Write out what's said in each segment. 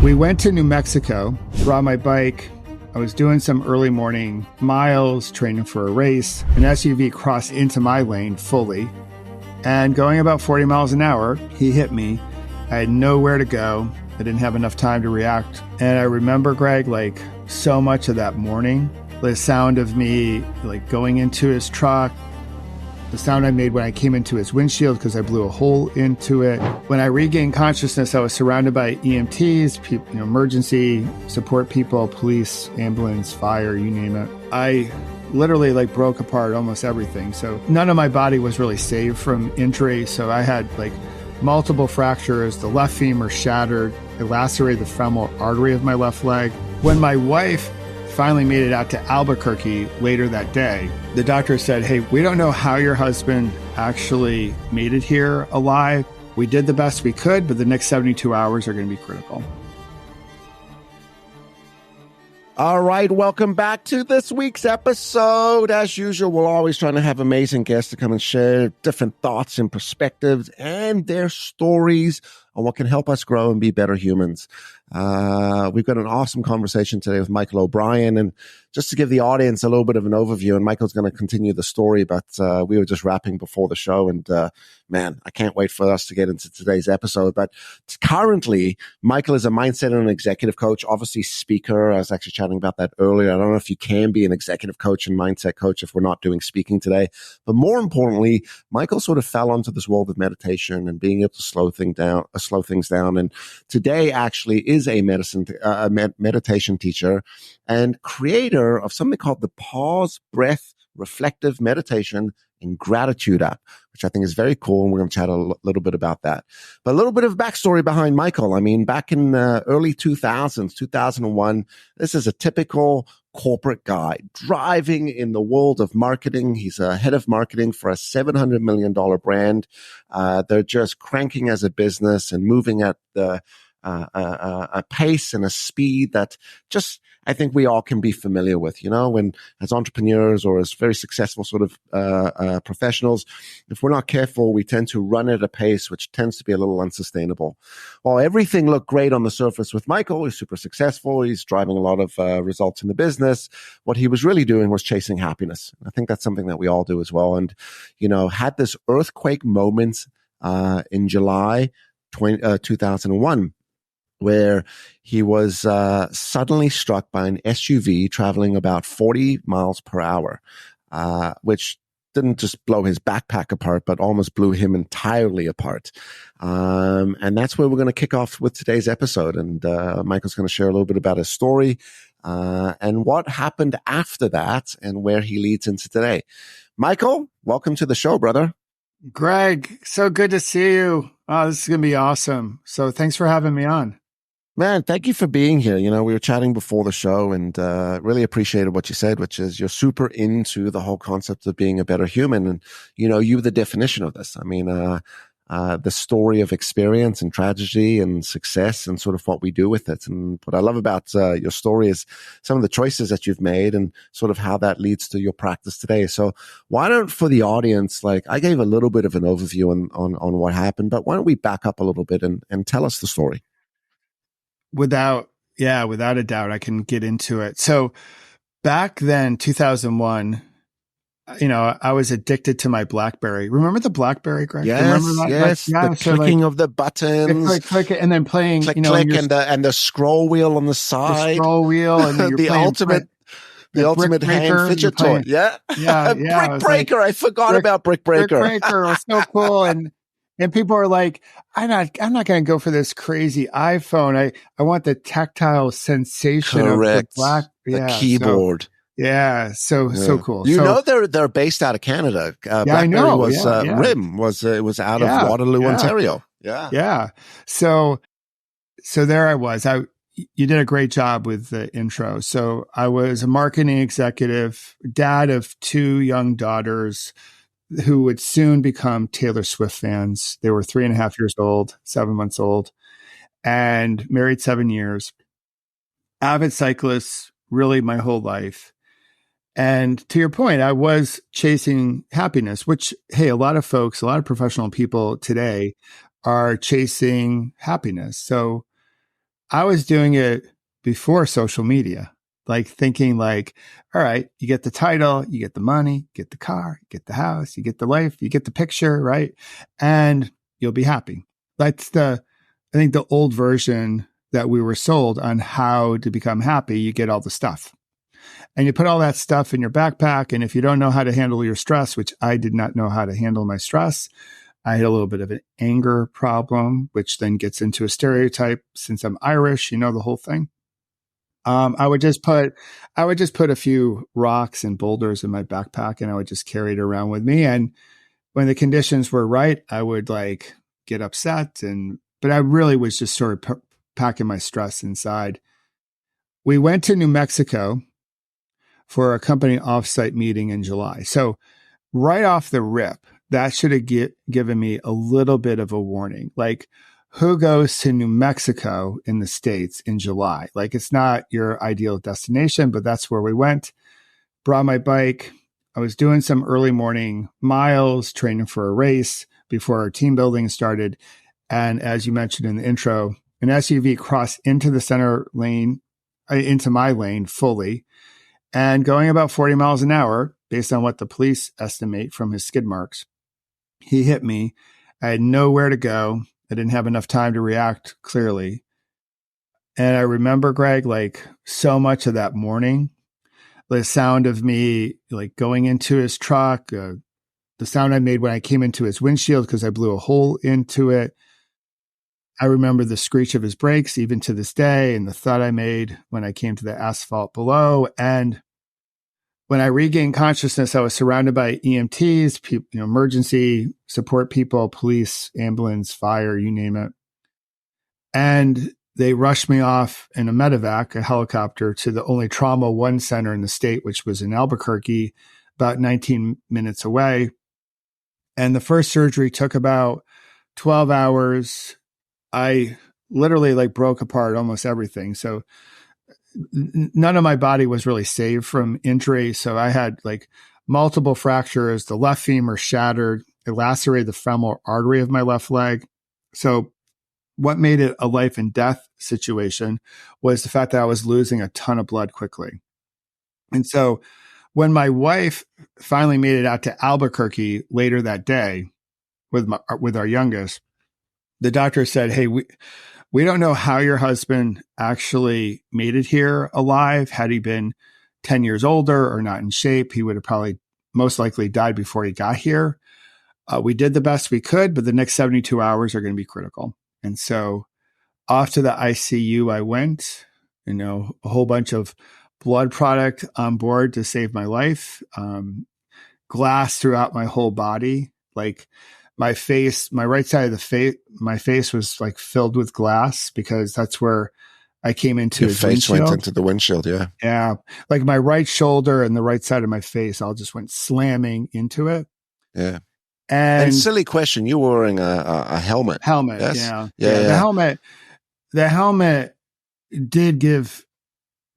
We went to New Mexico, brought my bike. I was doing some early morning miles, training for a race. An SUV crossed into my lane fully. And going about 40 miles an hour, he hit me. I had nowhere to go. I didn't have enough time to react. And I remember, Greg, like so much of that morning, the sound of me like going into his truck, the sound I made when I came into his windshield because I blew a hole into it. When I regained consciousness, I was surrounded by EMTs, people, emergency support people, police, ambulance, fire, you name it. I literally like broke apart almost everything. So none of my body was really saved from injury. So I had like multiple fractures. The left femur shattered. It lacerated the femoral artery of my left leg. When my wife finally made it out to Albuquerque later that day, the doctor said, "Hey, we don't know how your husband actually made it here alive. We did the best we could, but the next 72 hours are going to be critical." All right, welcome back to this week's episode. As usual, we're always trying to have amazing guests to come and share different thoughts and perspectives and their stories on what can help us grow and be better humans. We've got an awesome conversation today with Michael O'Brien. And just to give the audience a little bit of an overview, and Michael's going to continue the story, but we were just wrapping before the show. And man, I can't wait for us to get into today's episode. But currently, Michael is a mindset and an executive coach, obviously speaker. I was actually chatting about that earlier. I don't know if you can be an executive coach and mindset coach if we're not doing speaking today. But more importantly, Michael sort of fell onto this world of meditation and being able to slow things down. And today actually is a meditation teacher and creator of something called the Pause, Breath, Reflective Meditation and Gratitude app, which I think is very cool. And we're going to chat a little bit about that. But a little bit of backstory behind Michael. I mean, back in early 2000s, 2001, this is a typical corporate guy driving in the world of marketing. He's a head of marketing for a $700 million brand. They're just cranking as a business and moving at a pace and a speed that just, I think we all can be familiar with, when as entrepreneurs or as very successful sort of professionals, if we're not careful, we tend to run at a pace which tends to be a little unsustainable. While everything looked great on the surface with Michael, he's super successful, he's driving a lot of results in the business, what he was really doing was chasing happiness. I think that's something that we all do as well. And, had this earthquake moment in July 2001, where he was suddenly struck by an SUV traveling about 40 miles per hour, which didn't just blow his backpack apart, but almost blew him entirely apart. And that's where we're going to kick off with today's episode. And Michael's going to share a little bit about his story and what happened after that and where he leads into today. Michael, welcome to the show, brother. Greg, so good to see you. Oh, this is going to be awesome. So thanks for having me on. Man, thank you for being here. We were chatting before the show and really appreciated what you said, which is you're super into the whole concept of being a better human. And, you're the definition of this. I mean, the story of experience and tragedy and success and sort of what we do with it. And what I love about your story is some of the choices that you've made and sort of how that leads to your practice today. So why don't, for the audience, I gave a little bit of an overview on what happened, but why don't we back up a little bit and tell us the story? Without a doubt, I can get into it. So back then, 2001, I was addicted to my BlackBerry. Remember the BlackBerry, Greg? Yes, remember that? yes. The clicking of the buttons. Click, and then playing, click, and the scroll wheel on the side. The scroll wheel. And then the ultimate hand fidget toy. Yeah. Brick Breaker. I forgot about Brick Breaker. Brick Breaker was so cool. And people are like, I'm not going to go for this crazy iPhone. I want the tactile sensation Correct. of the keyboard. So cool. They're based out of Canada. BlackBerry I know. Was RIM was out of Waterloo, Ontario. Yeah. So there I was. You did a great job with the intro. So I was a marketing executive, dad of 2 young daughters who would soon become Taylor Swift fans. They were 3.5 years old, 7 months old, and married 7 years. Avid cyclists, really my whole life. And to your point, I was chasing happiness, which, hey, a lot of professional people today are chasing happiness. So I was doing it before social media, like thinking like, all right, you get the title, you get the money, you get the car, you get the house, you get the life, you get the picture, right? And you'll be happy. That's I think the old version that we were sold on how to become happy. You get all the stuff and you put all that stuff in your backpack. And if you don't know how to handle your stress, which I did not know how to handle my stress, I had a little bit of an anger problem, which then gets into a stereotype. Since I'm Irish, you know, the whole thing. I would just put a few rocks and boulders in my backpack and I would just carry it around with me. And when the conditions were right, I would like get upset but I really was just sort of packing my stress inside. We went to New Mexico for a company offsite meeting in July. So right off the rip, that should have given me a little bit of a warning. Like, who goes to New Mexico in the States in July? Like, it's not your ideal destination, but that's where we went. Brought my bike. I was doing some early morning miles, training for a race before our team building started. And as you mentioned in the intro, an SUV crossed into the center lane, into my lane fully, and going about 40 miles an hour, based on what the police estimate from his skid marks. He hit me. I had nowhere to go. I didn't have enough time to react clearly. And I remember, Greg, like so much of that morning, the sound of me like going into his truck, the sound I made when I came into his windshield because I blew a hole into it. I remember the screech of his brakes even to this day and the thud I made when I came to the asphalt below. And when I regained consciousness, I was surrounded by EMTs, emergency support people, police, ambulance, fire, you name it. And they rushed me off in a medevac, a helicopter, to the only trauma one center in the state, which was in Albuquerque, about 19 minutes away. And the first surgery took about 12 hours. I literally like broke apart almost everything. So none of my body was really saved from injury. So I had like multiple fractures. The left femur shattered. It lacerated the femoral artery of my left leg. So what made it a life and death situation was the fact that I was losing a ton of blood quickly. And so when my wife finally made it out to Albuquerque later that day with our youngest, the doctor said, "Hey, we don't know how your husband actually made it here alive. Had he been 10 years older or not in shape, he would have probably most likely died before he got here. We did the best we could, but the next 72 hours are going to be critical." And so off to the ICU I went, a whole bunch of blood product on board to save my life, glass throughout my whole body, like my face, my right side of the face, my face was like filled with glass because that's where I came into Your his face windshield. went into the windshield, yeah. Yeah. Like my right shoulder and the right side of my face all just went slamming into it. Yeah. And silly question, you were wearing a helmet. Helmet, yes? Yeah. The helmet did give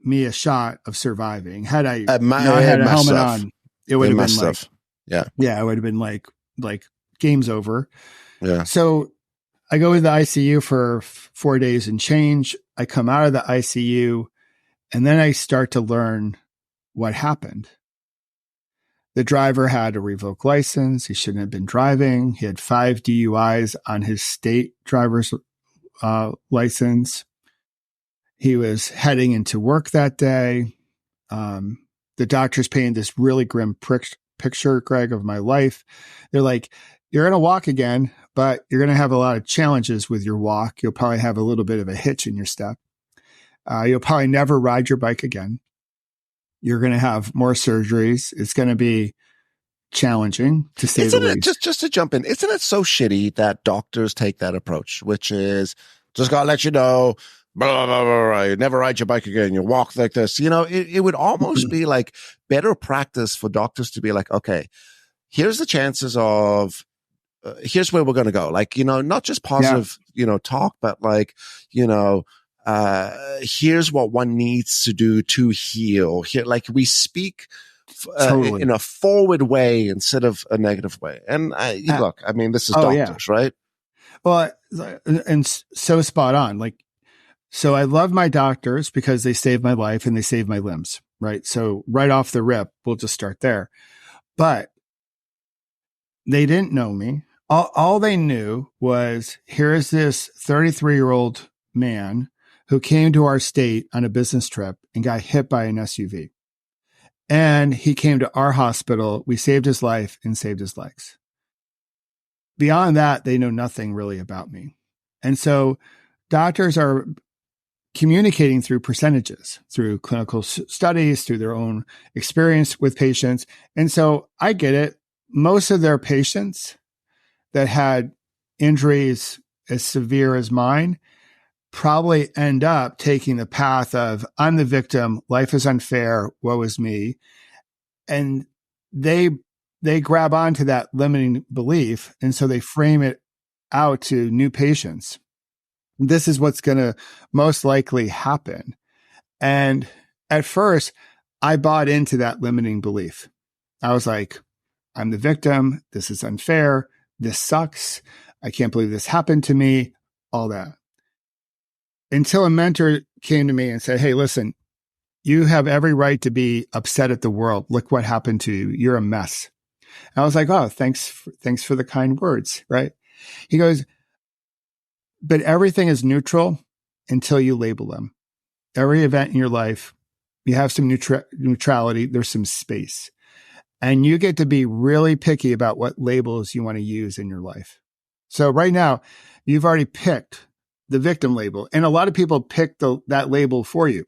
me a shot of surviving. Had I not had a helmet on, it would have been like, it would have been like game's over. Yeah. So I go to the ICU for 4 days and change. I come out of the ICU and then I start to learn what happened. The driver had a revoked license. He shouldn't have been driving. He had 5 DUIs on his state driver's license. He was heading into work that day. The doctor's painted this really grim picture, Greg, of my life. They're like, "You're going to walk again, but you're going to have a lot of challenges with your walk. You'll probably have a little bit of a hitch in your step. You'll probably never ride your bike again. You're going to have more surgeries. It's going to be challenging, to say the least." Just to jump in, isn't it so shitty that doctors take that approach, which is just got to let you know, blah, blah, blah, blah, you never ride your bike again. You walk like this. It would almost be like better practice for doctors to be like, okay, here's the chances of, here's where we're going to go. Like, not just positive, talk, but like, here's what one needs to do to heal. Here, like we speak Totally. in a forward way instead of a negative way. And look, I mean, this is doctors, right? Well, and so spot on. Like So I love my doctors because they saved my life and they saved my limbs, right? So right off the rip, we'll just start there. But they didn't know me. All they knew was here's this 33-year-old man who came to our state on a business trip and got hit by an SUV. And he came to our hospital. We saved his life and saved his legs. Beyond that, they know nothing really about me. And so doctors are communicating through percentages, through clinical studies, through their own experience with patients. And so I get it. Most of their patients that had injuries as severe as mine probably end up taking the path of, I'm the victim, life is unfair, woe is me. And they grab onto that limiting belief. And so they frame it out to new patients. This is what's going to most likely happen. And at first, I bought into that limiting belief. I was like, I'm the victim. This is unfair. This sucks. I can't believe this happened to me, all that. Until a mentor came to me and said, hey, listen, you have every right to be upset at the world. Look what happened to you. You're a mess. And I was like, oh, thanks for the kind words, right? He goes, but everything is neutral until you label them. Every event in your life, you have some neutrality. There's some space. And you get to be really picky about what labels you want to use in your life. So right now, you've already picked the victim label. And a lot of people pick that label for you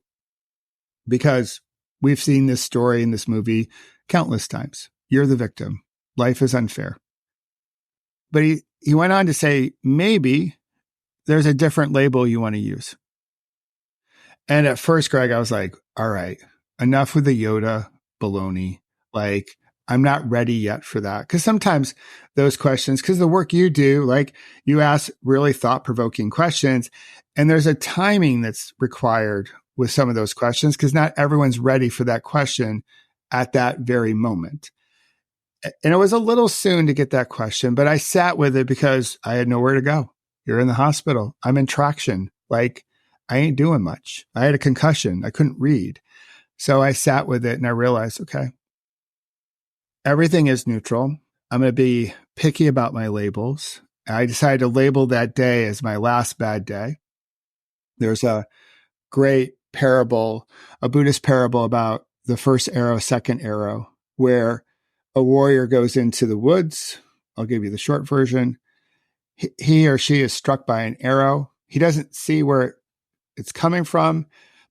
because we've seen this story in this movie countless times. You're the victim. Life is unfair. But he went on to say, maybe there's a different label you want to use. And at first, Greg, I was like, all right, enough with the Yoda baloney. Like, I'm not ready yet for that. Because sometimes those questions, because the work you do, like you ask really thought-provoking questions, and there's a timing that's required with some of those questions because not everyone's ready for that question at that very moment. And it was a little soon to get that question, but I sat with it because I had nowhere to go. You're in the hospital. I'm in traction. Like, I ain't doing much. I had a concussion. I couldn't read. So I sat with it and I realized, okay, everything is neutral. I'm going to be picky about my labels. I decided to label that day as my last bad day. There's a great parable, a Buddhist parable about the first arrow, second arrow, where a warrior goes into the woods. I'll give you the short version. He or she is struck by an arrow. He doesn't see where it's coming from,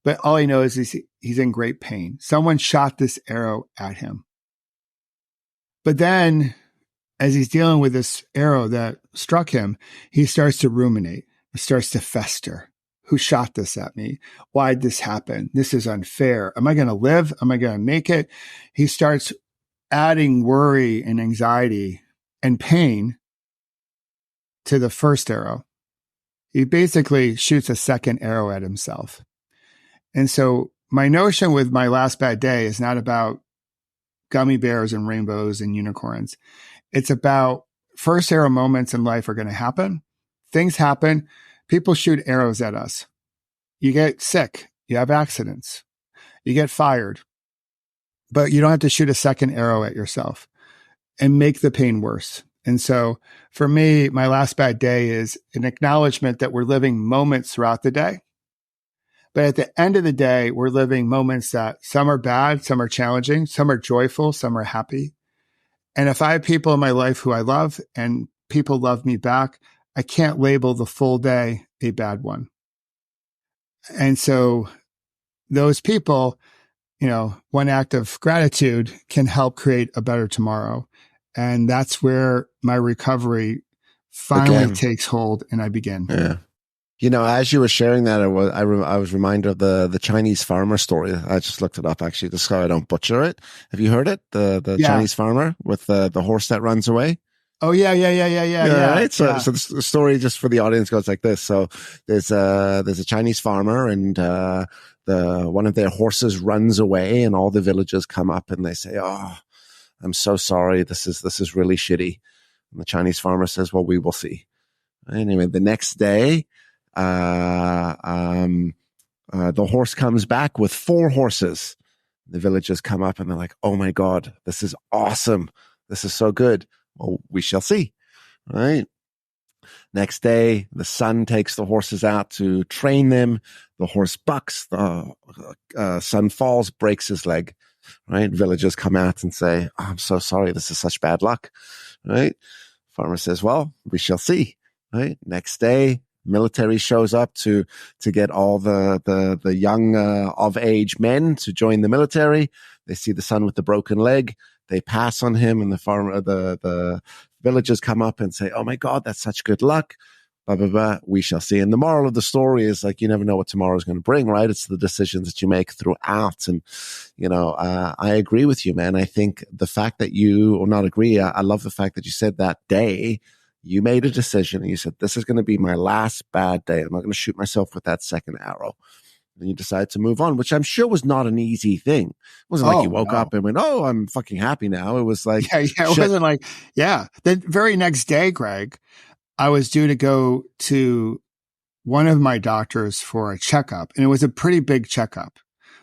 but all he knows is he's in great pain. Someone shot this arrow at him. But then as he's dealing with this arrow that struck him, he starts to ruminate. It starts to fester. Who shot this at me? Why'd this happen? This is unfair. Am I going to live? Am I going to make it? He starts adding worry and anxiety and pain to the first arrow. He basically shoots a second arrow at himself. And so my notion with my last bad day is not about gummy bears and rainbows and unicorns. It's about first arrow moments in life are going to happen. Things happen. People shoot arrows at us. You get sick. You have accidents. You get fired. But you don't have to shoot a second arrow at yourself and make the pain worse. And so for me, my last bad day is an acknowledgement that we're living moments throughout the day. But at the end of the day, we're living moments that some are bad, some are challenging, some are joyful, some are happy. And if I have people in my life who I love and people love me back, I can't label the full day a bad one. And so those people, one act of gratitude can help create a better tomorrow. And that's where my recovery finally takes hold and I begin. Yeah. As you were sharing that, I was reminded of the Chinese farmer story. I just looked it up, actually, just so I don't butcher it. Have you heard it? The Chinese farmer with the horse that runs away? Oh, yeah. Right. So the story, just for the audience, goes like this. So there's a Chinese farmer, and one of their horses runs away, and all the villagers come up and they say, "Oh, I'm so sorry. This is really shitty." And the Chinese farmer says, "Well, we will see." Anyway, the next day, The horse comes back with 4 horses. The villagers come up and they're like, oh my God, this is awesome. This is so good. Well, we shall see, right? Next day, the son takes the horses out to train them. The horse bucks, the son falls, breaks his leg, right? Villagers come out and say, oh, I'm so sorry. This is such bad luck, right? Farmer says, well, we shall see, right? Next day, military shows up to get all the young of age men to join the military. They see the son with the broken leg. They pass on him, and the villagers come up and say, "Oh my God, that's such good luck." Blah blah blah. We shall see. And the moral of the story is like you never know what tomorrow is going to bring, right? It's the decisions that you make throughout. And I agree with you, man. I think the fact that or not agree, I love the fact that you said that day you made a decision and you said, this is going to be my last bad day. I'm not going to shoot myself with that second arrow. And you decided to move on, which I'm sure was not an easy thing. It wasn't like you woke up and went, oh, I'm fucking happy now. It was like, it wasn't like, yeah. The very next day, Greg, I was due to go to one of my doctors for a checkup, and it was a pretty big checkup.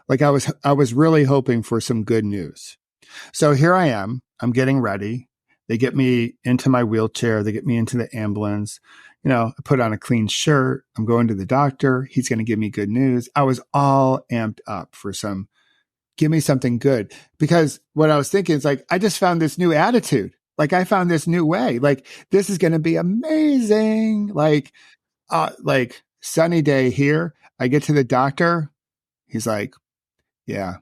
Like I was really hoping for some good news. So here I am. I'm getting ready. They get me into my wheelchair. They get me into the ambulance. I put on a clean shirt. I'm going to the doctor. He's going to give me good news. I was all amped up for give me something good. Because what I was thinking is like, I just found this new attitude. Like I found this new way. Like this is going to be amazing. Like sunny day here. I get to the doctor. He's like, yeah,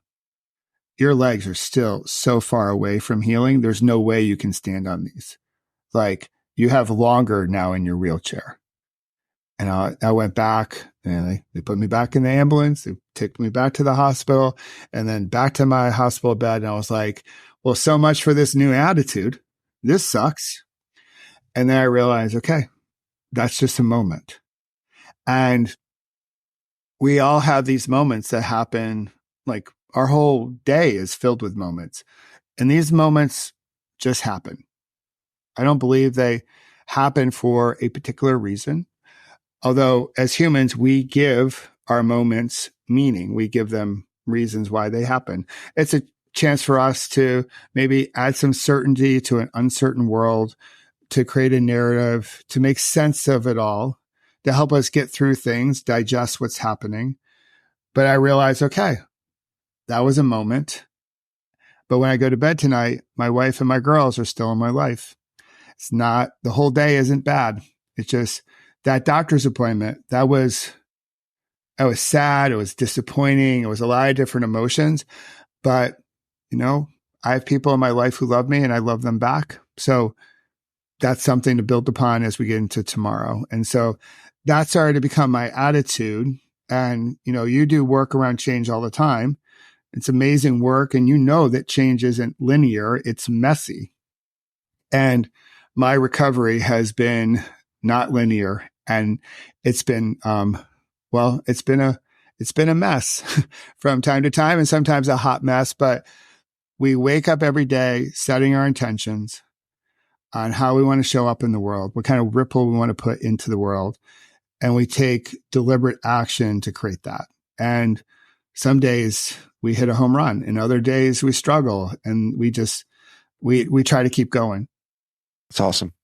your legs are still so far away from healing. There's no way you can stand on these. Like you have longer now in your wheelchair. And I went back and they put me back in the ambulance. They took me back to the hospital and then back to my hospital bed. And I was like, well, so much for this new attitude. This sucks. And then I realized, okay, that's just a moment. And we all have these moments that happen. Like our whole day is filled with moments. And these moments just happen. I don't believe they happen for a particular reason. Although as humans, we give our moments meaning. We give them reasons why they happen. It's a chance for us to maybe add some certainty to an uncertain world, to create a narrative, to make sense of it all, to help us get through things, digest what's happening. But I realized, okay, that was a moment. But when I go to bed tonight, my wife and my girls are still in my life. It's not, the whole day isn't bad. It's just that doctor's appointment. I was sad. It was disappointing. It was a lot of different emotions. But, I have people in my life who love me and I love them back. So that's something to build upon as we get into tomorrow. And so that started to become my attitude. And, you do work around change all the time. It's amazing work. And that change isn't linear. It's messy. And my recovery has been not linear. And it's been, it's been a mess from time to time and sometimes a hot mess, but we wake up every day setting our intentions on how we want to show up in the world, what kind of ripple we want to put into the world. And we take deliberate action to create that. And some days we hit a home run and other days we struggle and we try to keep going. It's awesome.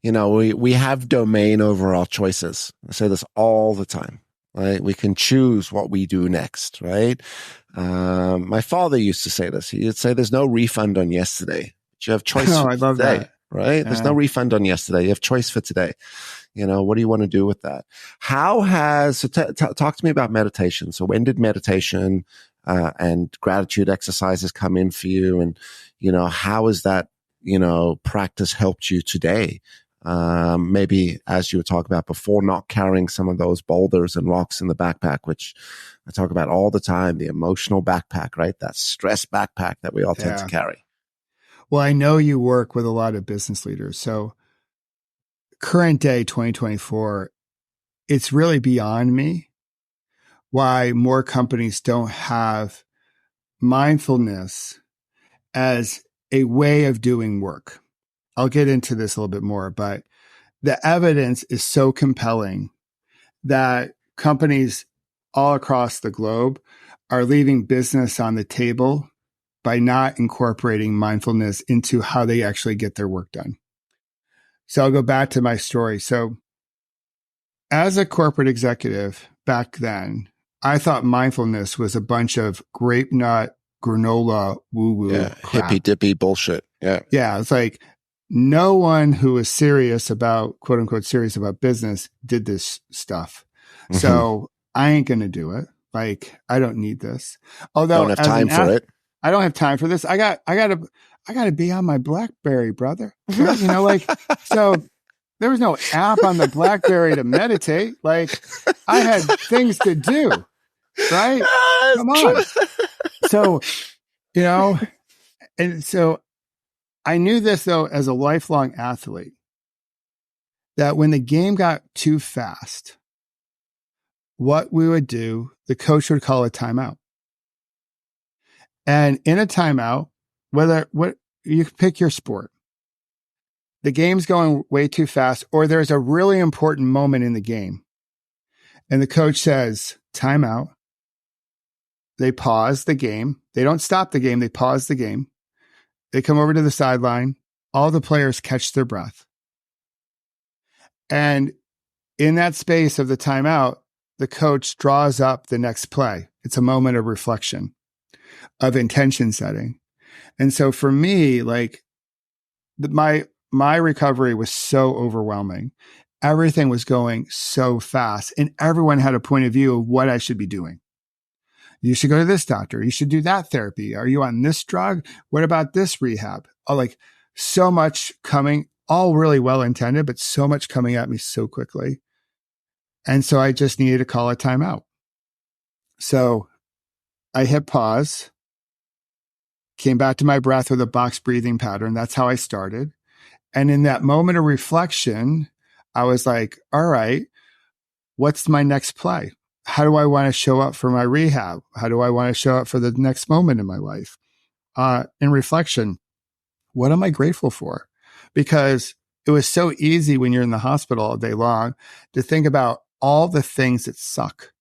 We have domain over our choices. I say this all the time, right? We can choose what we do next, right? My father used to say this. He'd say, there's no refund on yesterday, but you have choice for I love today, that. right? There's no refund on yesterday. You have choice for today. What do you want to do with that? Talk to me about meditation. So when did meditation and gratitude exercises come in for you? And, how has that, practice helped you today? Maybe as you were talking about before, not carrying some of those boulders and rocks in the backpack, which I talk about all the time, the emotional backpack, right? That stress backpack that we all tend to carry. Well, I know you work with a lot of business leaders. So current day 2024, it's really beyond me why more companies don't have mindfulness as a way of doing work. I'll get into this a little bit more, but the evidence is so compelling that companies all across the globe are leaving business on the table by not incorporating mindfulness into how they actually get their work done. So I'll go back to my story. So as a corporate executive back then, I thought mindfulness was a bunch of grape nut, granola, woo-woo crap. Hippy dippy bullshit. Yeah. Yeah. It's like no one who was serious about, quote unquote, serious about business did this stuff. Mm-hmm. So I ain't going to do it. Like, I don't need this. Although don't have time for it. I don't have time for this. I gotta be on my BlackBerry, brother. Right? You know, like, so there was no app on the BlackBerry to meditate. Like, I had things to do, right? Come on. So, you know, and so I knew this though, as a lifelong athlete, that when the game got too fast, what we would do, the coach would call a timeout. And in a timeout, you can pick your sport. The game's going way too fast, or there's a really important moment in the game. And the coach says, timeout. They pause the game. They don't stop the game. They pause the game. They come over to the sideline. All the players catch their breath. And in that space of the timeout, the coach draws up the next play. It's a moment of reflection, of intention setting. And so for me, like my recovery was so overwhelming. Everything was going so fast and everyone had a point of view of what I should be doing. You should go to this doctor. You should do that therapy. Are you on this drug? What about this rehab? Oh, like so much coming, all really well intended, but so much coming at me so quickly. And so I just needed to call a timeout. So I hit pause, came back to my breath with a box breathing pattern. That's how I started. And in that moment of reflection, I was like, all right, what's my next play? How do I want to show up for my rehab? How do I want to show up for the next moment in my life? In reflection, what am I grateful for? Because it was so easy when you're in the hospital all day long to think about all the things that suck,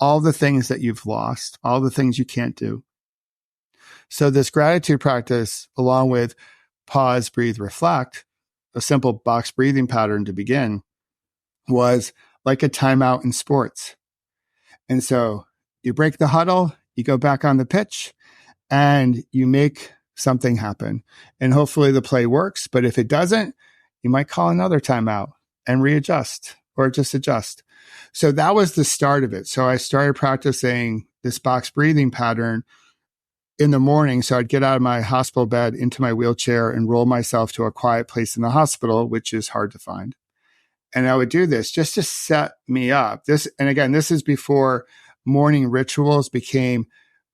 all the things that you've lost, all the things you can't do. So this gratitude practice, along with pause, breathe, reflect, a simple box breathing pattern to begin, was like a timeout in sports. And so you break the huddle, you go back on the pitch, and you make something happen. And hopefully the play works. But if it doesn't, you might call another timeout and readjust or just adjust. So that was the start of it. So I started practicing this box breathing pattern in the morning. So I'd get out of my hospital bed into my wheelchair and roll myself to a quiet place in the hospital, which is hard to find. And I would do this just to set me up. And again, this is before morning rituals became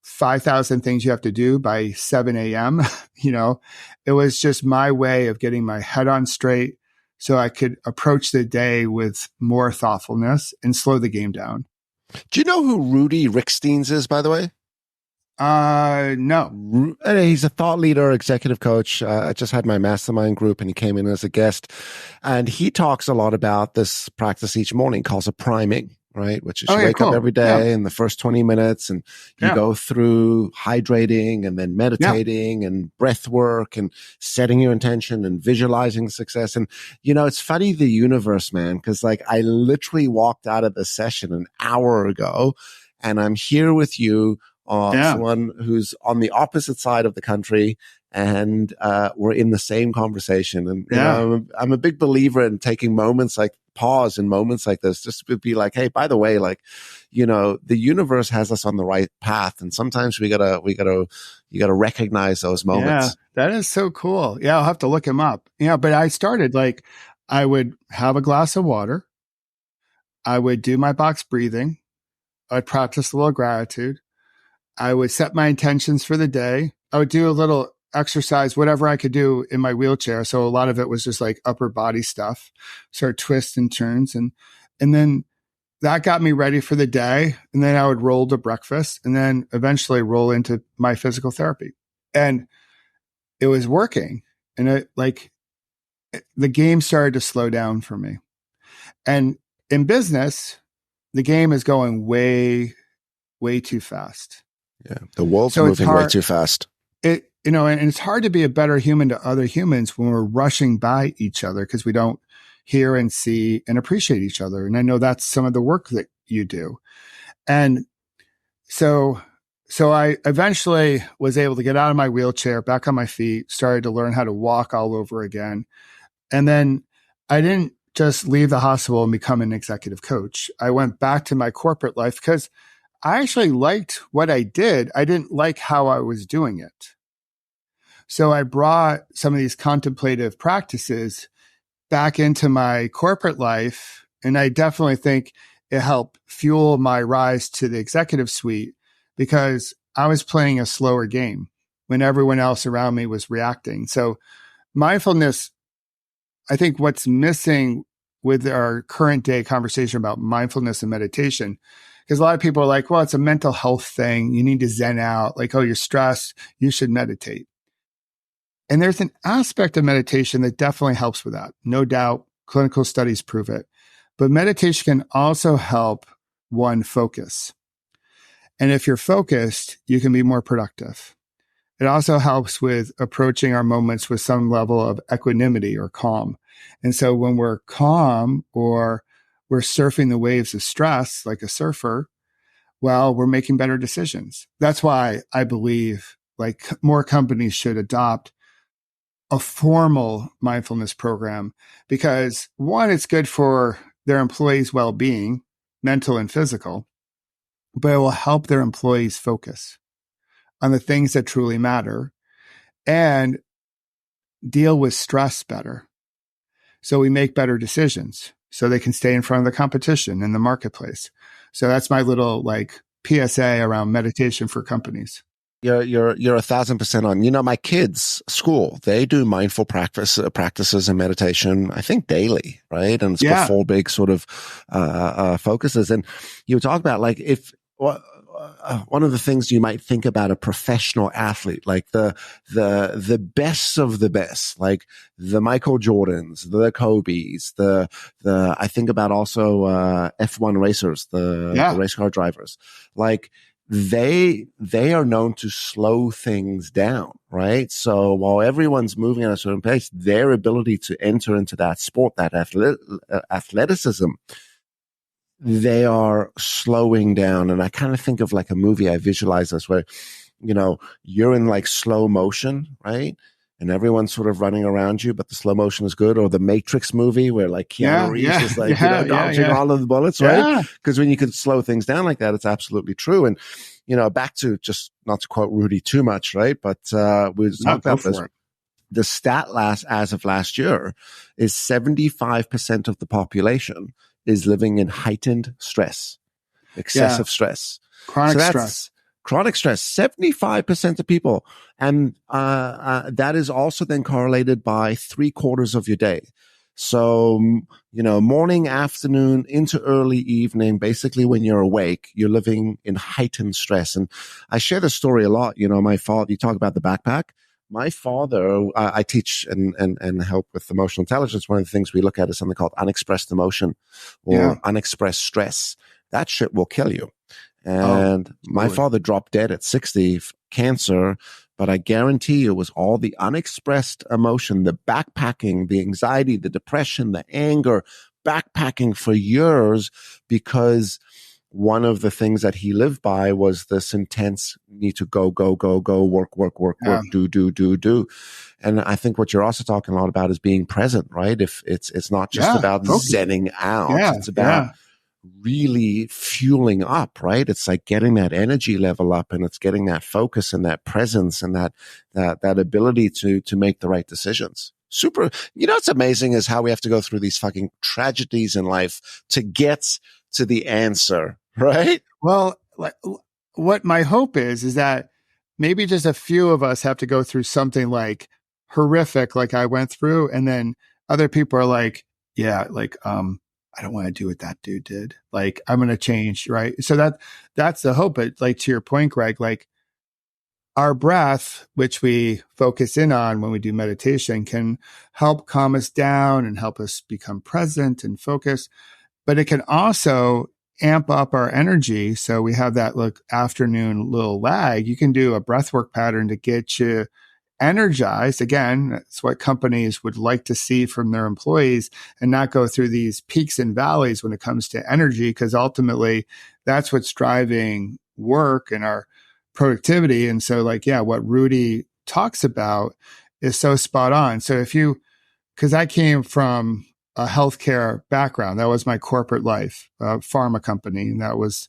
5,000 things you have to do by 7 a.m. It was just my way of getting my head on straight so I could approach the day with more thoughtfulness and slow the game down. Do you know who Rudy Ricksteins is, by the way? No. He's a thought leader, executive coach. I just had my mastermind group and he came in as a guest, and he talks a lot about this practice each morning, calls it priming, right? Which is you wake up every day in the first 20 minutes and you go through hydrating and then meditating and breath work and setting your intention and visualizing success. And, it's funny, the universe, man, because like I literally walked out of the session an hour ago and I'm here with you, someone who's on the opposite side of the country, and we're in the same conversation. And I'm a big believer in taking moments like pause in moments like this, just to be like, hey, by the way, like, the universe has us on the right path, and sometimes you gotta recognize those moments. Yeah, that is so cool. Yeah, I'll have to look him up. But I started like I would have a glass of water, I would do my box breathing, I'd practice a little gratitude. I would set my intentions for the day. I would do a little exercise, whatever I could do in my wheelchair. So a lot of it was just like upper body stuff, sort of twists and turns. And then that got me ready for the day. And then I would roll to breakfast and then eventually roll into my physical therapy. And it was working. And the game started to slow down for me. And in business, the game is going way, way too fast. Yeah. The world's So it's moving way hard. too fast. And it's hard to be a better human to other humans when we're rushing by each other because we don't hear and see and appreciate each other. And I know that's some of the work that you do. And so I eventually was able to get out of my wheelchair, back on my feet, started to learn how to walk all over again. And then I didn't just leave the hospital and become an executive coach. I went back to my corporate life because I actually liked what I did. I didn't like how I was doing it. So I brought some of these contemplative practices back into my corporate life. And I definitely think it helped fuel my rise to the executive suite because I was playing a slower game when everyone else around me was reacting. So mindfulness, I think what's missing with our current day conversation about mindfulness and meditation, because a lot of people are like, well, it's a mental health thing. You need to zen out. Like, oh, you're stressed. You should meditate. And there's an aspect of meditation that definitely helps with that. No doubt, clinical studies prove it. But meditation can also help one focus. And if you're focused, you can be more productive. It also helps with approaching our moments with some level of equanimity or calm. And so when we're calm or we're surfing the waves of stress like a surfer, well, we're making better decisions. That's why I believe like more companies should adopt a formal mindfulness program because one, it's good for their employees' well-being, mental and physical, but it will help their employees focus on the things that truly matter and deal with stress better. So we make better decisions so they can stay in front of the competition in the marketplace. So that's my little like PSA around meditation for companies. You're 1,000% on. You know, my kids' school, they do mindful practices and meditation, I think daily, right? And it's got four big sort of focuses. And you talk about like one of the things you might think about a professional athlete, like the best of the best, like the Michael Jordans, the Kobe's, I think about also F1 racers, the race car drivers, like. They are known to slow things down, right? So while everyone's moving at a certain pace, their ability to enter into that sport, that athleticism, they are slowing down. And I kind of think of like a movie I visualize this where, you know, you're in like slow motion, right? And everyone's sort of running around you, but the slow motion is good. Or the Matrix movie where like Keanu Reeves is like, dodging all of the bullets, right? Because when you can slow things down like that, it's absolutely true. And, you know, back to just not to quote Rudy too much, right? But we talked about this. The stat as of last year is 75% of the population is living in heightened stress, excessive stress. Chronic stress. Chronic stress, 75% of people. And that is also then correlated by 3/4 of your day. So, you know, morning, afternoon, into early evening, basically when you're awake, you're living in heightened stress. And I share this story a lot. You know, my father, you talk about the backpack. My father, I teach and help with emotional intelligence. One of the things we look at is something called unexpressed emotion or unexpressed stress. That shit will kill you. And my father dropped dead at 60, cancer, but I guarantee you it was all the unexpressed emotion, the backpacking, the anxiety, the depression, the anger, backpacking for years because one of the things that he lived by was this intense need to go, work, do. And I think what you're also talking a lot about is being present, right? If it's not just about zenning out, it's about really fueling up, right? It's like getting that energy level up and it's getting that focus and that presence and that ability to make the right decisions. Super. You know, what's amazing is how we have to go through these fucking tragedies in life to get to the answer, right? Well, what my hope is that maybe just a few of us have to go through something like horrific, like I went through. And then other people are like, I don't want to do what that dude did. Like, I'm going to change. Right. So that's the hope. But like, to your point, Greg, like our breath, which we focus in on when we do meditation, can help calm us down and help us become present and focused. but it can also amp up our energy. So we have that afternoon little lag. You can do a breathwork pattern to get you energized. Again, that's what companies would like to see from their employees, and not go through these peaks and valleys when it comes to energy, because ultimately that's what's driving work and our productivity. And so what Rudy talks about is so spot on. So because I came from a healthcare background, that was my corporate life, a pharma company. And that was,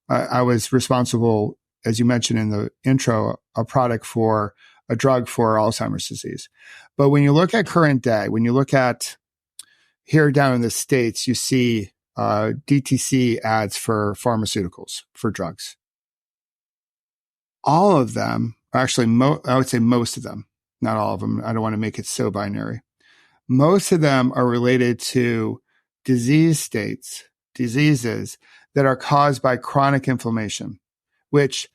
I was responsible, as you mentioned in the intro, a drug for Alzheimer's disease. But when you look at current day, when you look at here down in the States, you see DTC ads for pharmaceuticals, for drugs. All of them, actually, I would say most of them, not all of them. I don't want to make it so binary. Most of them are related to diseases that are caused by chronic inflammation, which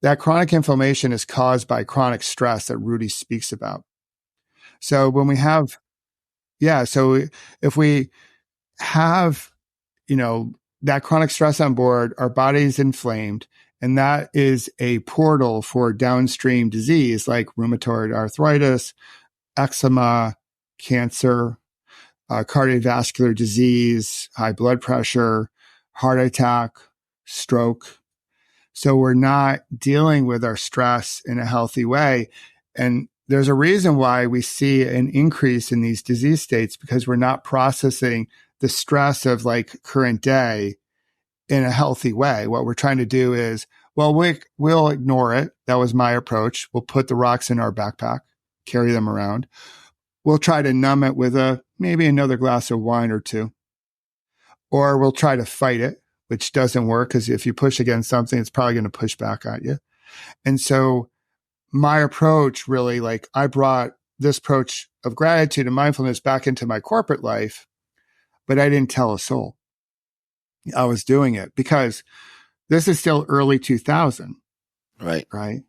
that chronic inflammation is caused by chronic stress that Rudy speaks about. So when we have, so if we have, that chronic stress on board, our body's inflamed, and that is a portal for downstream disease like rheumatoid arthritis, eczema, cancer, cardiovascular disease, high blood pressure, heart attack, stroke. So we're not dealing with our stress in a healthy way. And there's a reason why we see an increase in these disease states, because we're not processing the stress of current day in a healthy way. What we're trying to do is, we'll ignore it. That was my approach. We'll put the rocks in our backpack, carry them around. We'll try to numb it with maybe another glass of wine or two. Or we'll try to fight it, which doesn't work, because if you push against something, it's probably going to push back at you. And so my approach really, I brought this approach of gratitude and mindfulness back into my corporate life, but I didn't tell a soul I was doing it, because this is still early 2000. Right. Right.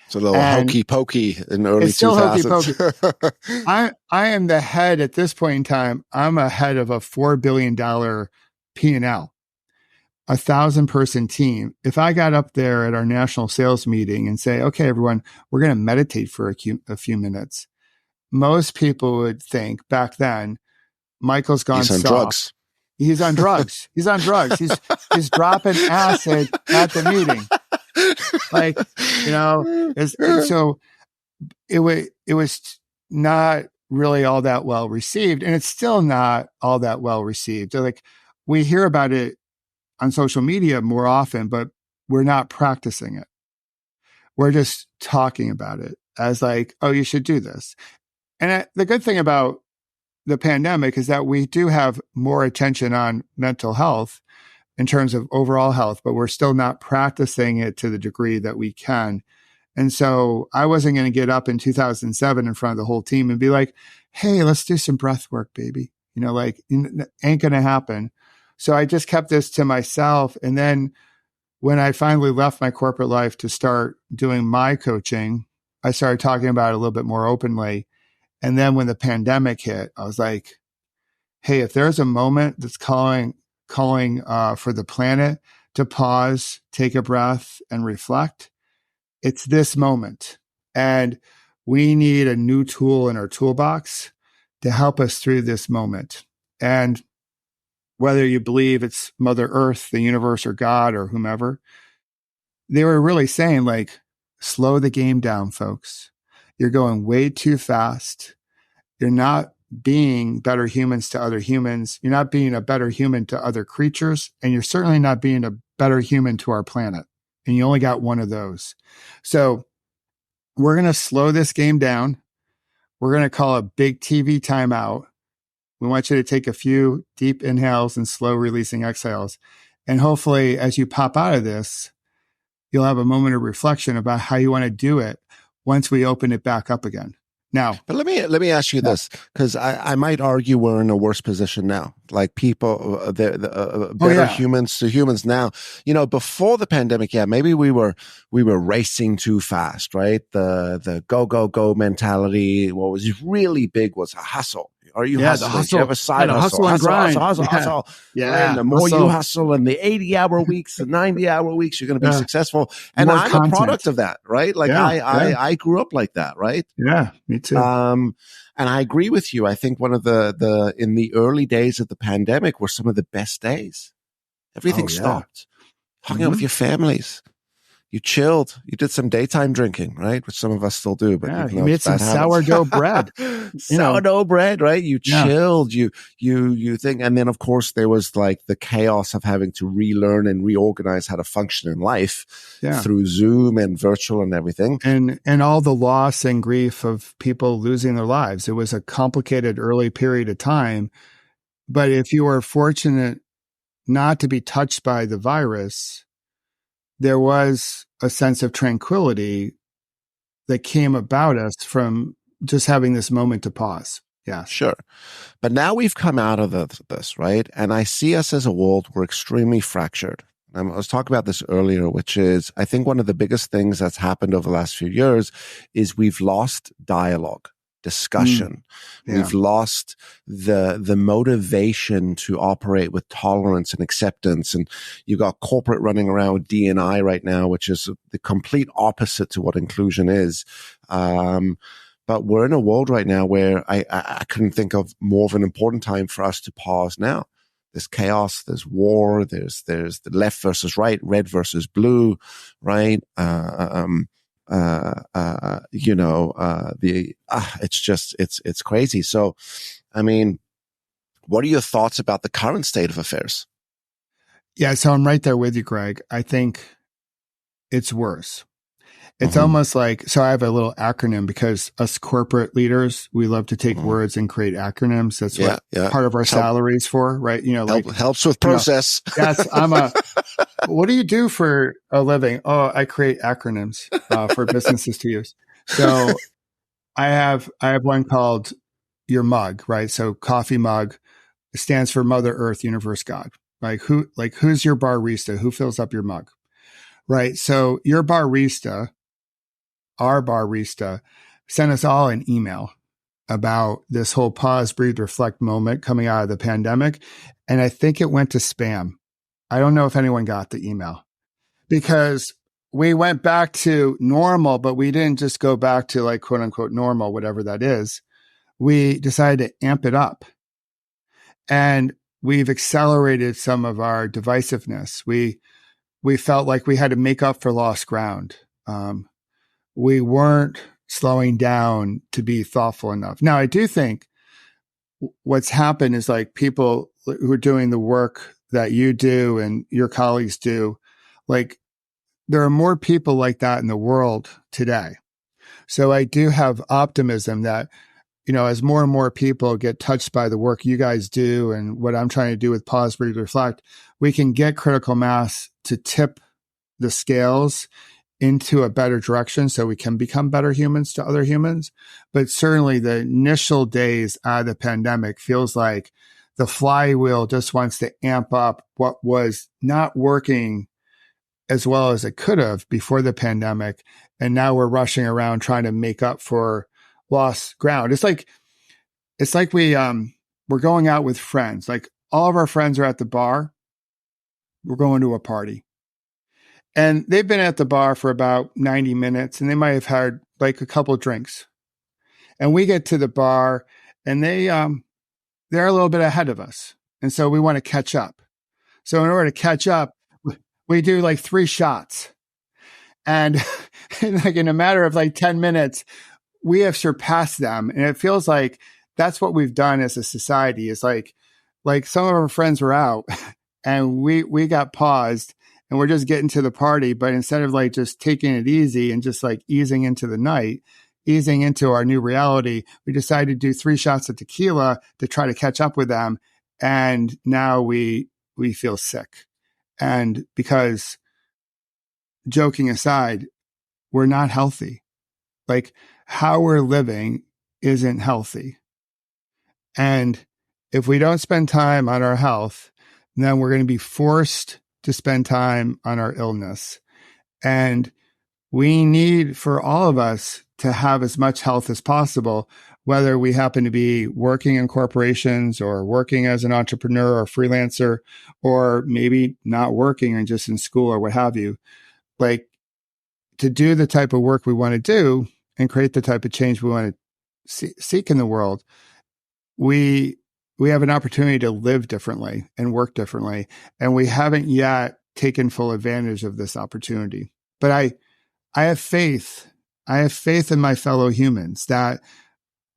It's a little hokey pokey in the early 2000s. I am the head at this point in time. I'm a head of a $4 billion P&L, 1,000-person team. If I got up there at our national sales meeting and say, okay, everyone, we're going to meditate for a few minutes, most people would think back then, Michael's gone soft. Drugs. He's on drugs. He's on drugs. He's dropping acid at the meeting. So it was not really all that well received, and it's still not all that well received. We hear about it on social media more often, but we're not practicing it. We're just talking about it as oh, you should do this. And the good thing about the pandemic is that we do have more attention on mental health in terms of overall health, but we're still not practicing it to the degree that we can. And so I wasn't going to get up in 2007 in front of the whole team and be like, hey, let's do some breath work, baby. Ain't going to happen. So I just kept this to myself. And then when I finally left my corporate life to start doing my coaching, I started talking about it a little bit more openly. And then when the pandemic hit, I was like, hey, if there's a moment that's calling for the planet to pause, take a breath, and reflect, it's this moment. And we need a new tool in our toolbox to help us through this moment. And whether you believe it's Mother Earth, the universe, or God, or whomever, they were really saying, slow the game down, folks. You're going way too fast. You're not being better humans to other humans. You're not being a better human to other creatures. And you're certainly not being a better human to our planet. And you only got one of those. So we're going to slow this game down. We're going to call a big TV timeout. We want you to take a few deep inhales and slow releasing exhales. And hopefully, as you pop out of this, you'll have a moment of reflection about how you want to do it once we open it back up again. Now, but let me ask you this, because I might argue we're in a worse position now. People, better humans to humans now. Before the pandemic, maybe we were racing too fast, right? The go mentality. What was really big was a hustle. Are you Yeah, the hustling? Do you hustle. have a Yeah, side the hustle? hustle and grind. Hustle. Right? And Yeah. the more you Hustle. hustle in the 80-hour weeks, the 90-hour weeks, you're going to be Yeah. successful. And More I'm a product content. of that, right? Like Yeah. Yeah. I grew up like that, right? Yeah. Me too. And I agree with you. I think one of the in the early days of the pandemic were some of the best days. Everything Oh, yeah. stopped. Hung out with Mhm. your families. You chilled. You did some daytime drinking, right? Which some of us still do, but Yeah. even You though it's made some bad habits. sourdough bread. Sourdough bread, right? You Yeah. chilled. You think, and then of course there was like the chaos of having to relearn and reorganize how to function in life Yeah. through Zoom and virtual and everything. And all the loss and grief of people losing their lives. It was a complicated early period of time. But if you were fortunate not to be touched by the virus, there was a sense of tranquility that came about us from just having this moment to pause. Yeah. Sure. But now we've come out of this, right? And I see us as a world, we're extremely fractured. I was talking about this earlier, which is, I think one of the biggest things that's happened over the last few years is we've lost dialogue, discussion. Yeah. We've lost the motivation to operate with tolerance and acceptance. And you got corporate running around with D&I right now, which is the complete opposite to what inclusion is. But we're in a world right now where I couldn't think of more of an important time for us to pause now. There's chaos, there's war, there's the left versus right, red versus blue, right? It's crazy. So, I mean, what are your thoughts about the current state of affairs? Yeah. So I'm right there with you, Greg. I think it's worse. It's almost like, so I have a little acronym because us corporate leaders, we love to take words and create acronyms. That's what part of our salaries for, right? You know, like helps with process. Yes. What do you do for a living? Oh, I create acronyms for businesses to use. So I have one called your mug, right? So coffee mug stands for Mother Earth, Universe, God. Who's your barista? Who fills up your mug? Right. So your barista, our barista, sent us all an email about this whole pause, breathe, reflect moment coming out of the pandemic. And I think it went to spam. I don't know if anyone got the email because we went back to normal, but we didn't just go back to like quote unquote normal, whatever that is. We decided to amp it up and we've accelerated some of our divisiveness. We felt like we had to make up for lost ground. We weren't slowing down to be thoughtful enough. Now, I do think what's happened is like people who are doing the work that you do and your colleagues do, like there are more people like that in the world today. So I do have optimism that, you know, as more and more people get touched by the work you guys do and what I'm trying to do with Pause, Breathe, Reflect, we can get critical mass to tip the scales into a better direction so we can become better humans to other humans. But certainly the initial days out of the pandemic feels like the flywheel just wants to amp up what was not working as well as it could have before the pandemic. And now we're rushing around trying to make up for lost ground. It's like we're going out with friends. Like all of our friends are at the bar. We're going to a party. And they've been at the bar for about 90 minutes and they might have had like a couple of drinks. And we get to the bar and they're a little bit ahead of us. And so we want to catch up. So in order to catch up, we do like 3 shots. And like in a matter of like 10 minutes, we have surpassed them. And it feels like that's what we've done as a society. Is like some of our friends were out and we got paused and we're just getting to the party. But instead of like just taking it easy and just like easing into the night, easing into our new reality, we decided to do 3 shots of tequila to try to catch up with them. And now we feel sick. And because, joking aside, we're not healthy. Like how we're living isn't healthy. And if we don't spend time on our health, then we're going to be forced to spend time on our illness. And we need for all of us to have as much health as possible, whether we happen to be working in corporations or working as an entrepreneur or freelancer, or maybe not working and just in school or what have you. Like, to do the type of work we want to do and create the type of change we want to seek in the world, we have an opportunity to live differently and work differently. And we haven't yet taken full advantage of this opportunity. But I have faith. I have faith in my fellow humans that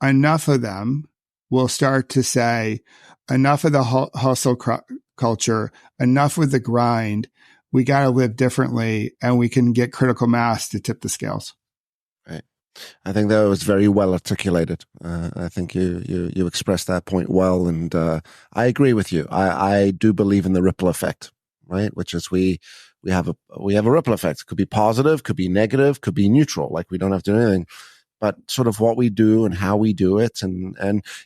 enough of them will start to say, enough of the hustle culture, enough with the grind. We got to live differently, and we can get critical mass to tip the scales. Right. I think that was very well articulated. I think you expressed that point well, and I agree with you. I do believe in the ripple effect, right? Which is we have a ripple effect. It could be positive, could be negative, could be neutral. Like, we don't have to do anything, but sort of what we do and how we do it, and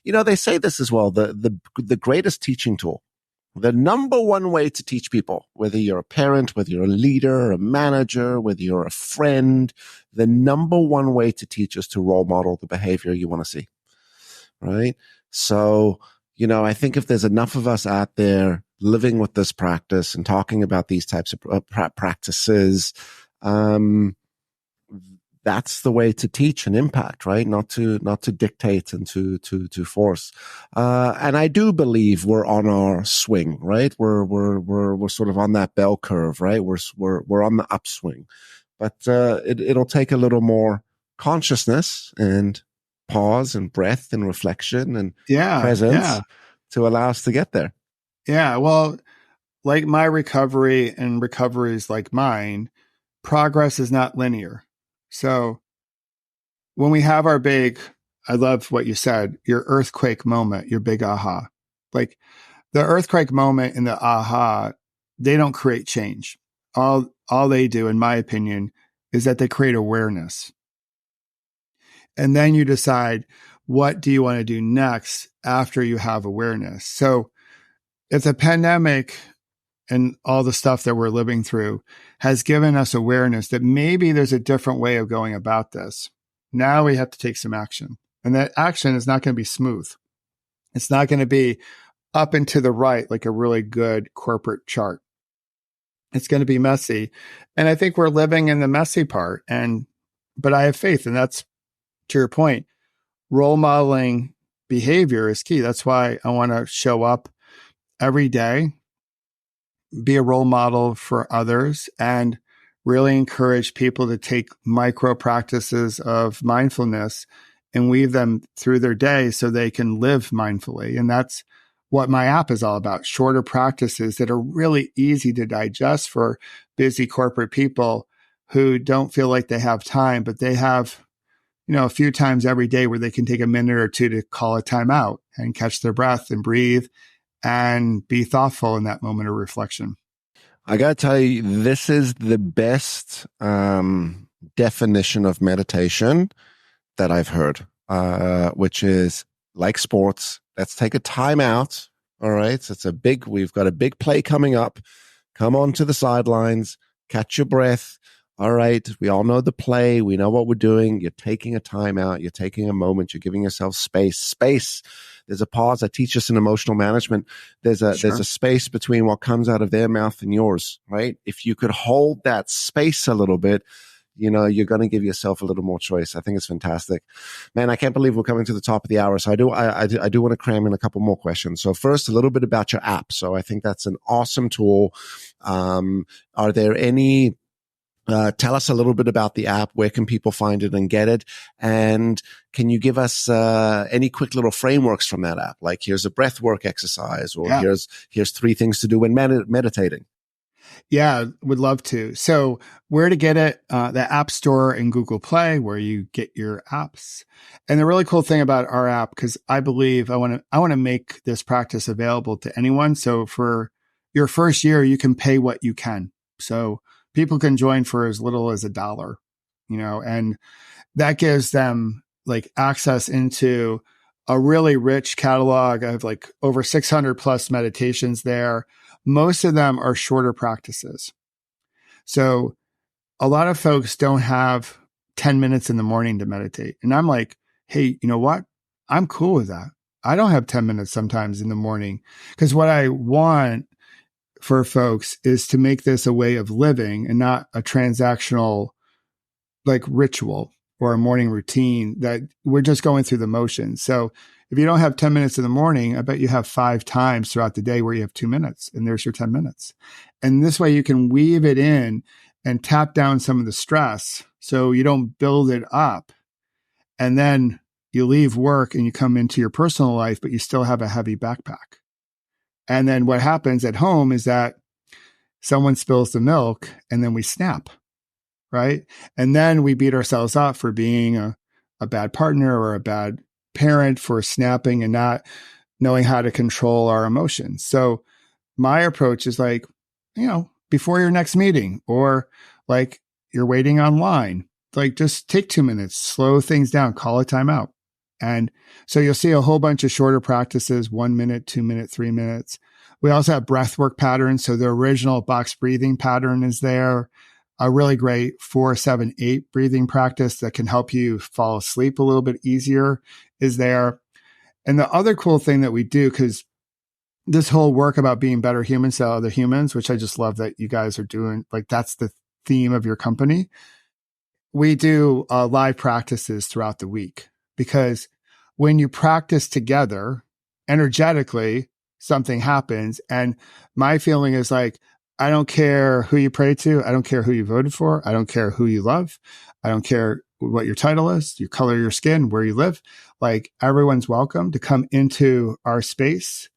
they say this as well. The greatest teaching tool, the number one way to teach people, whether you're a parent, whether you're a leader, a manager, whether you're a friend, the number one way to teach is to role model the behavior you want to see, right? So, I think if there's enough of us out there living with this practice and talking about these types of practices, that's the way to teach and impact, right? Not to dictate and to force. And I do believe we're on our swing, right? We're sort of on that bell curve, right? We're on the upswing, but it'll take a little more consciousness and pause and breath and reflection and presence to allow us to get there. Yeah. Well, like my recovery and recoveries like mine, progress is not linear. So when we have our big, I love what you said, your earthquake moment, your big aha. Like, the earthquake moment and the aha, they don't create change. All they do, in my opinion, is that they create awareness. And then you decide, what do you want to do next after you have awareness? So if the pandemic and all the stuff that we're living through has given us awareness that maybe there's a different way of going about this, now we have to take some action. And that action is not going to be smooth. It's not going to be up and to the right like a really good corporate chart. It's going to be messy. And I think we're living in the messy part. But I have faith. And that's, to your point, role modeling behavior is key. That's why I want to show up every day, be a role model for others, and really encourage people to take micro practices of mindfulness and weave them through their day so they can live mindfully. And that's what my app is all about. Shorter practices that are really easy to digest for busy corporate people who don't feel like they have time, but they have, a few times every day where they can take a minute or two to call a time out and catch their breath and breathe and be thoughtful in that moment of reflection. I got to tell you, this is the best definition of meditation that I've heard, which is like sports. Let's take a time out. All right. So we've got a big play coming up. Come on to the sidelines, catch your breath. All right. We all know the play. We know what we're doing. You're taking a time out. You're taking a moment. You're giving yourself space. There's a pause. I teach us in emotional management. There's a space between what comes out of their mouth and yours, right? If you could hold that space a little bit, you're going to give yourself a little more choice. I think it's fantastic. Man, I can't believe we're coming to the top of the hour. So I do want to cram in a couple more questions. So first, a little bit about your app. So I think that's an awesome tool. Are there any tell us a little bit about the app. Where can people find it and get it? And can you give us any quick little frameworks from that app? Like, here's a breath work exercise, or here's 3 things to do when meditating. Yeah, would love to. So where to get it? The App Store and Google Play, where you get your apps. And the really cool thing about our app, because I believe I want to make this practice available to anyone. So for your first year, you can pay what you can. So people can join for as little as $1, and that gives them like access into a really rich catalog of like over 600 plus meditations there. Most of them are shorter practices. So a lot of folks don't have 10 minutes in the morning to meditate. And I'm like, hey, you know what? I'm cool with that. I don't have 10 minutes sometimes in the morning, because what I want for folks is to make this a way of living and not a transactional like ritual or a morning routine that we're just going through the motions. So if you don't have 10 minutes in the morning, I bet you have 5 times throughout the day where you have 2 minutes, and there's your 10 minutes. And this way you can weave it in and tap down some of the stress so you don't build it up. And then you leave work and you come into your personal life, but you still have a heavy backpack. And then what happens at home is that someone spills the milk and then we snap, right? And then we beat ourselves up for being a bad partner or a bad parent for snapping and not knowing how to control our emotions. So my approach is like, before your next meeting, or like you're waiting online, like just take 2 minutes, slow things down, call a timeout. And so you'll see a whole bunch of shorter practices, 1 minute, 2 minute, 3 minutes. We also have breath work patterns. So the original box breathing pattern is there. A really great 4, 7, 8 breathing practice that can help you fall asleep a little bit easier is there. And the other cool thing that we do, because this whole work about being better humans to other humans, which I just love that you guys are doing, like that's the theme of your company. We do live practices throughout the week, because when you practice together energetically, something happens. And my feeling is like, I don't care who you pray to. I don't care who you voted for. I don't care who you love. I don't care what your title is, your color, your skin, where you live. Like everyone's welcome to come into our space.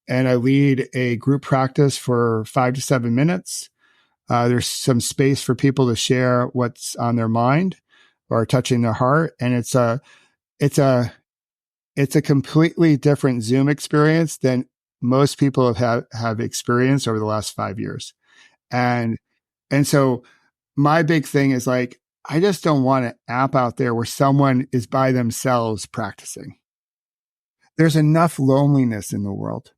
And I lead a group practice for 5 to 7 minutes. There's some space for people to share what's on their mind or touching their heart. And it's a completely different Zoom experience than most people have experienced over the last 5 years. And so my big thing is like, I just don't want an app out there where someone is by themselves practicing. There's enough loneliness in the world.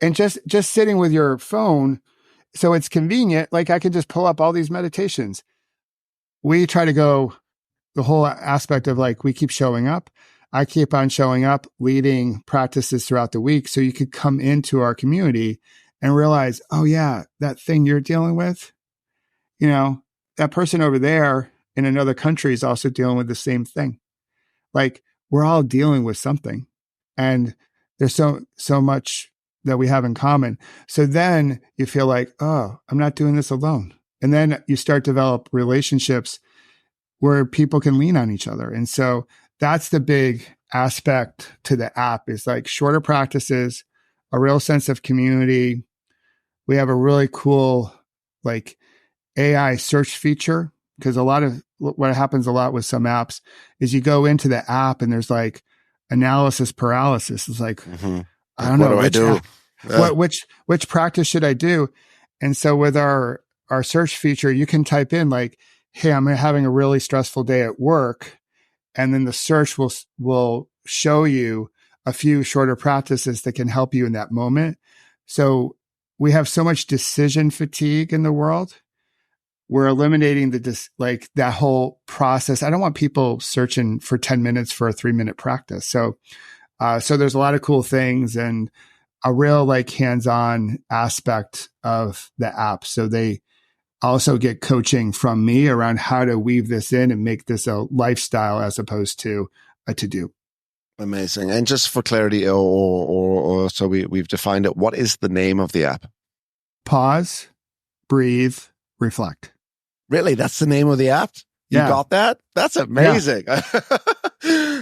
And just sitting with your phone, so it's convenient. Like I can just pull up all these meditations. We try to go the whole aspect of like, we keep showing up. I keep on showing up, leading practices throughout the week. So you could come into our community and realize, oh yeah, that thing you're dealing with, that person over there in another country is also dealing with the same thing. Like we're all dealing with something, and there's so much that we have in common. So then you feel like, oh, I'm not doing this alone. And then you start to develop relationships where people can lean on each other. And so that's the big aspect to the app, is like shorter practices, a real sense of community. We have a really cool like AI search feature, because a lot of what happens a lot with some apps is you go into the app and there's like analysis paralysis. It's like, I don't know. What do I do? Which practice should I do? And so with our search feature, you can type in like, hey, I'm having a really stressful day at work. And then the search will show you a few shorter practices that can help you in that moment. So we have so much decision fatigue in the world. We're eliminating that whole process. I don't want people searching for 10 minutes for a 3-minute practice. So there's a lot of cool things and a real like hands-on aspect of the app. So they also get coaching from me around how to weave this in and make this a lifestyle as opposed to a to-do. Amazing. And just for clarity, or so we've defined it, what is the name of the app? Pause, breathe, reflect. Really? That's the name of the app? You got that? That's amazing. Yeah.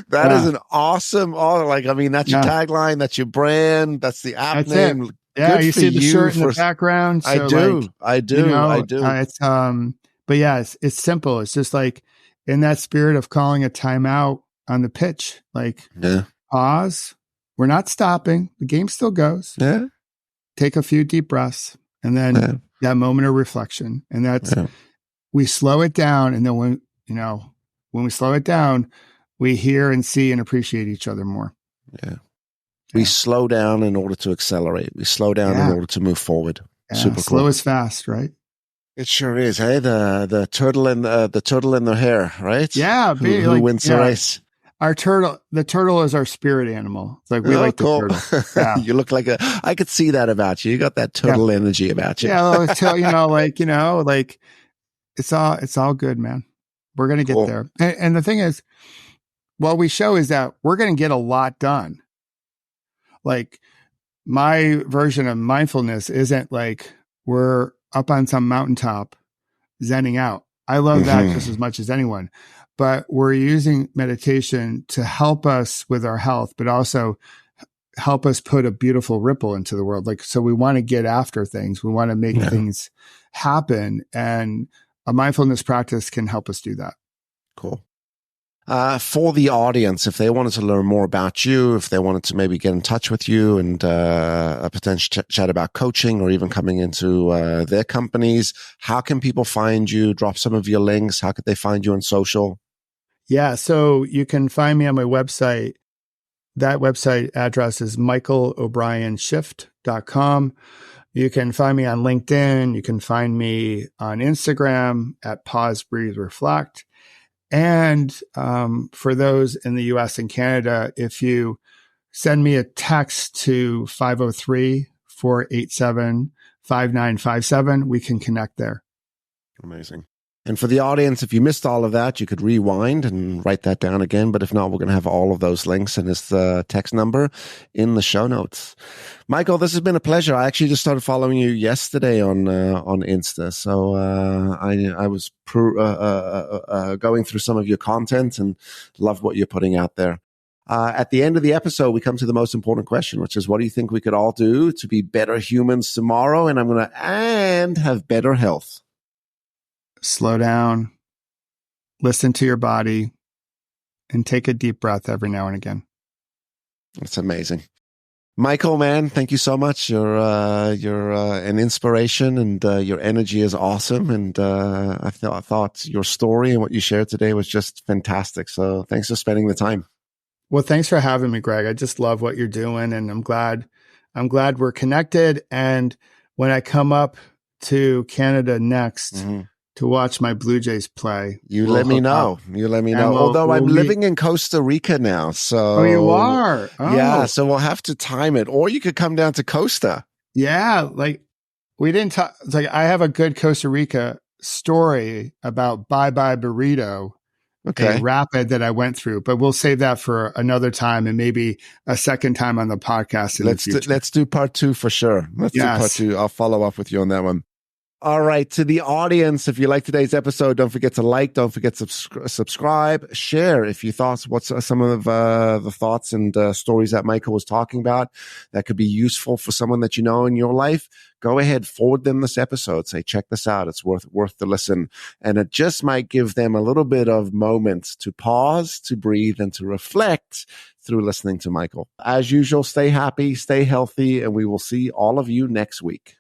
That is an awesome, that's your tagline, that's your brand, that's the app name. It. Yeah, Good you see the shirt in the background. So I do. It's but yeah, it's simple. It's just like in that spirit of calling a timeout on the pitch, like pause. We're not stopping. The game still goes. Yeah. Take a few deep breaths, and then that moment of reflection, and that's we slow it down, and then when we slow it down, we hear and see and appreciate each other more. Yeah. We slow down in order to accelerate. We slow down in order to move forward. Yeah. Super slow cool. is fast, right? It sure is. Hey, the turtle in the hair, right? Yeah. Who wins the race? The turtle is our spirit animal. It's like we like the cool. turtle. Yeah. You look like I could see that about you. You got that turtle energy about you. Yeah. It's all good, man. We're going to get there. And the thing is, what we show is that we're going to get a lot done. Like my version of mindfulness isn't like we're up on some mountaintop zenning out. I love that just as much as anyone, but we're using meditation to help us with our health, but also help us put a beautiful ripple into the world. Like, so we want to get after things. We want to make things happen. And a mindfulness practice can help us do that. Cool. For the audience, if they wanted to learn more about you, if they wanted to maybe get in touch with you and a potential chat about coaching or even coming into their companies, how can people find you? Drop some of your links. How could they find you on social? Yeah, so you can find me on my website. That website address is michaelobrienshift.com. You can find me on LinkedIn. You can find me on Instagram at Pause, Breathe, Reflect. And for those in the US and Canada, if you send me a text to 503-487-5957, we can connect there. Amazing. And for the audience, if you missed all of that, you could rewind and write that down again. But if not, we're going to have all of those links and his text number in the show notes. Michael, this has been a pleasure. I actually just started following you yesterday on Insta. So I was going through some of your content and love what you're putting out there. At the end of the episode, we come to the most important question, which is, what do you think we could all do to be better humans tomorrow? And and have better health. Slow down, listen to your body, and take a deep breath every now and again. That's amazing. Michael, man, thank you so much. You're an inspiration, and your energy is awesome. And I thought your story and what you shared today was just fantastic. So thanks for spending the time. Well, thanks for having me, Greg. I just love what you're doing, and I'm glad we're connected. And when I come up to Canada next, to watch my Blue Jays play, we'll let me know. You let me know. Although I'm living in Costa Rica now, so you are. Yeah, so we'll have to time it. Or you could come down to Costa. Yeah, like we didn't talk. It's like I have a good Costa Rica story about Bye Bye Burrito, a rapid that I went through, but we'll save that for another time and maybe a second time on the podcast. Let's do part 2 for sure. Let's do part 2. I'll follow up with you on that one. All right. To the audience, if you like today's episode, don't forget to like, don't forget to subscribe, share if you thought what's some of the thoughts and stories that Michael was talking about that could be useful for someone that you know in your life. Go ahead, forward them this episode. Say, check this out. It's worth the listen. And it just might give them a little bit of moment to pause, to breathe, and to reflect through listening to Michael. As usual, stay happy, stay healthy, and we will see all of you next week.